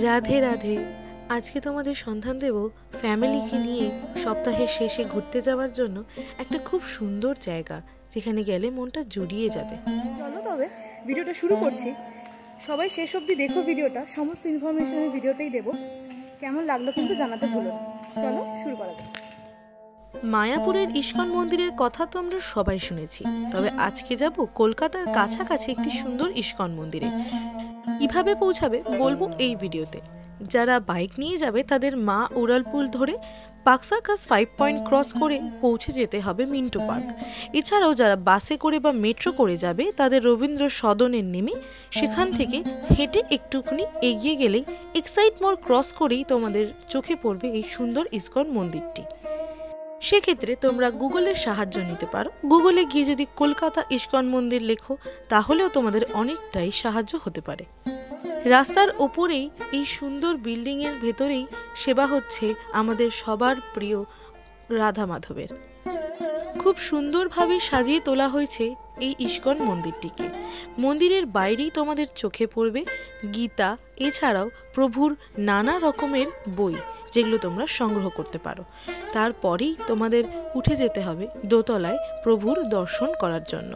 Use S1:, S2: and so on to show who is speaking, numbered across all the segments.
S1: রাধে রাধে। আজকে তোমাদের সন্ধান দেব ফ্যামিলিকে নিয়ে সপ্তাহের শেষে ঘুরতে যাওয়ার জন্য একটা খুব সুন্দর জায়গা, যেখানে গেলে মনটা জুড়িয়ে যাবে।
S2: চলো তবে ভিডিওটা শুরু করছি। সবাই শেষ অবধি দেখো ভিডিওটা, সমস্ত ইনফরমেশন আমি ভিডিওতেই দেবো। কেমন লাগলো কিন্তু জানাতে ভুলো না। চলো শুরু করা যাক।
S1: মায়াপুরের ইস্কন মন্দিরের কথা তো আমরা সবাই শুনেছি, তবে আজকে যাব কলকাতার কাছাকাছি একটি সুন্দর ইস্কন মন্দিরে। কিভাবে পৌঁছাবে বলবো এই ভিডিওতে। যারা বাইক নিয়ে যাবে তাদের মা উড়ালপুল ধরে পার্ক সার্কাস 5 পয়েন্ট ক্রস করে পৌঁছে যেতে হবে মিন্টো পার্ক। এছাড়াও যারা বাসে করে বা মেট্রো করে যাবে তাদের রবীন্দ্র সদনে নেমে সেখান থেকে হেঁটে একটুখানি এগিয়ে গেলেই এক্সাইট মোড় ক্রস করেই তোমাদের চোখে পড়বে এই সুন্দর ইস্কন মন্দিরটি। সেক্ষেত্রে তোমরা গুগলের সাহায্য নিতে পারো। গুগলে গিয়ে যদি কলকাতা ইস্কন মন্দির লেখো তাহলেও তোমাদের অনেকটাই সাহায্য হতে পারে। রাস্তার ওপরেই এই সুন্দর বিল্ডিং এর ভেতরেই সেবা হচ্ছে আমাদের সবার প্রিয় রাধা মাধবের। খুব সুন্দরভাবে সাজিয়ে তোলা হয়েছে এই ইস্কন মন্দিরটিকে। মন্দিরের বাইরেই তোমাদের চোখে পড়বে গীতা, এছাড়াও প্রভুর নানা রকমের বই, যেগুলো তোমরা সংগ্রহ করতে পারো। তারপরেই তোমাদের উঠে যেতে হবে দোতলায় প্রভুর দর্শন করার জন্য।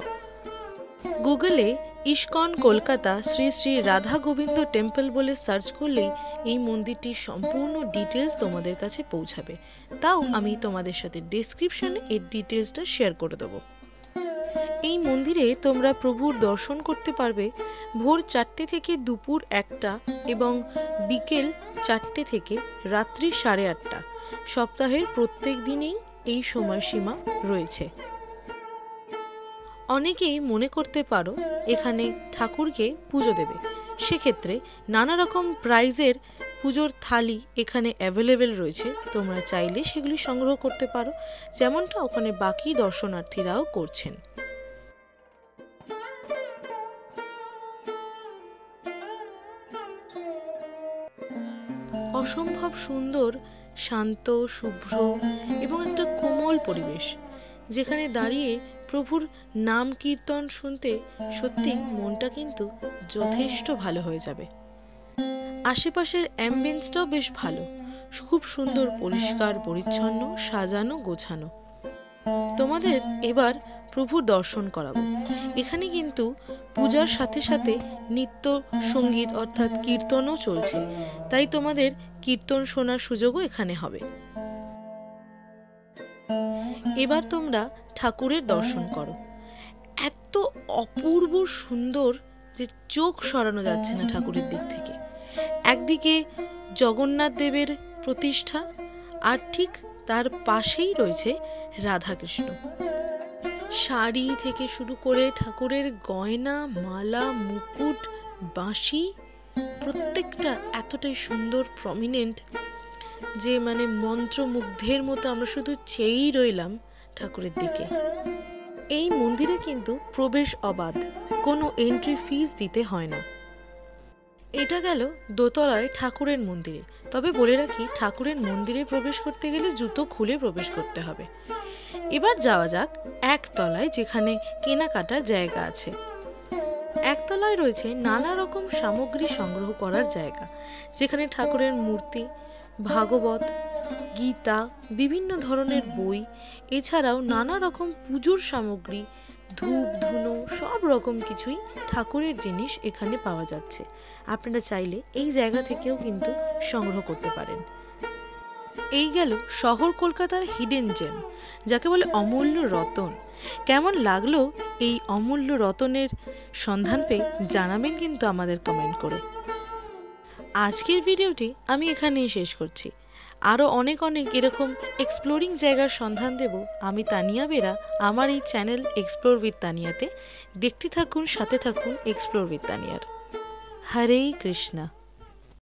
S1: গুগলে ইস্কন কলকাতা শ্রী শ্রী রাধা গোবিন্দ টেম্পল বলে সার্চ করলেই এই মন্দিরটির সম্পূর্ণ ডিটেলস তোমাদের কাছে পৌঁছাবে। তাও আমি তোমাদের সাথে ডেসক্রিপশনে এর ডিটেলসটা শেয়ার করে দেবো। এই মন্দিরে তোমরা প্রভুর দর্শন করতে পারবে ভোর 4টে থেকে দুপুর 1টা এবং বিকেল 4টে থেকে রাত্রি 8:30। সপ্তাহের প্রত্যেক দিনেই এই সময়সীমা রয়েছে। অনেকেই মনে করতে পারো এখানে ঠাকুরকে পুজো দেবে, সেক্ষেত্রে নানা রকম প্রাইজের পুজোর থালি এখানে অ্যাভেলেবেল রয়েছে। তোমরা চাইলে সেগুলি সংগ্রহ করতে পারো, যেমনটা ওখানে বাকি দর্শনার্থীরাও করছেন। অসম্ভব সুন্দর, শান্ত, শুভ্র এবং একটা কোমল পরিবেশ, যেখানে দাঁড়িয়ে প্রভুর নাম কীর্তন শুনতে সত্যি মনটা কিন্তু যথেষ্ট ভালো হয়ে যাবে। আশেপাশের অ্যাম্বিয়েন্সটাও বেশ ভালো, খুব সুন্দর, পরিষ্কার পরিচ্ছন্ন, সাজানো গোছানো। তোমাদের এবার প্রভুর দর্শন করাবো। এখানে কিন্তু পূজার সাথে সাথে নিত্য সঙ্গীত অর্থাৎ কীর্তনও চলছে, তাই তোমাদের কীর্তন শোনার সুযোগও এখানে হবে। এবার তোমরা ঠাকুরের দর্শন করো। এত অপূর্ব সুন্দর যে চোখ সরানো যাচ্ছে না ঠাকুরের দিক থেকে। একদিকে জগন্নাথ দেবের প্রতিষ্ঠা, আর ঠিক তার পাশেই রয়েছে রাধাকৃষ্ণ। শাড়ি থেকে শুরু করে ঠাকুরের গয়না, মালা, মুকুট, বাঁশি প্রত্যেকটা এতটাই সুন্দর, প্রমিনেন্ট, যে মানে মন্ত্রমুগ্ধের মতো আমরা শুধু চেয়েই রইলাম ঠাকুরের দিকে। এই মন্দিরে কিন্তু প্রবেশ অবাধ, কোনো এন্ট্রি ফিস দিতে হয় না। এটা গেল দোতলায় ঠাকুরের মন্দিরে। তবে বলে রাখি, ঠাকুরের মন্দিরে প্রবেশ করতে গেলে জুতো খুলে প্রবেশ করতে হবে। এবার যাওয়া যাক একতলায়, যেখানে কেনাকাটার জায়গা আছে। একতলায় রয়েছে নানা রকম সামগ্রী সংগ্রহ করার জায়গা, যেখানে ঠাকুরের মূর্তি, ভাগবত, গীতা, বিভিন্ন ধরনের বই, এছাড়াও নানা রকম পুজোর সামগ্রী, ধূপ ধুনো, সব রকম কিছুই ঠাকুরের জিনিস এখানে পাওয়া যাচ্ছে। আপনারা চাইলে এই জায়গা থেকেও কিন্তু সংগ্রহ করতে পারেন। এই গেল শহর কলকাতার হিডেন জেম, যাকে বলে অমূল্য রতন। কেমন লাগলো এই অমূল্য রতনের সন্ধান পেয়ে জানাবেন কিন্তু আমাদের কমেন্ট করে। আজকের ভিডিওটি আমি এখানেই শেষ করছি। আরও অনেক এরকম এক্সপ্লোরিং জায়গার সন্ধান দেব আমি, তানিয়া বেরা, আমার এই চ্যানেল এক্সপ্লোর উইথ তানিয়াতে। দেখতে থাকুন, সাথে থাকুন এক্সপ্লোর উইথ তানিয়ার। হরে কৃষ্ণা।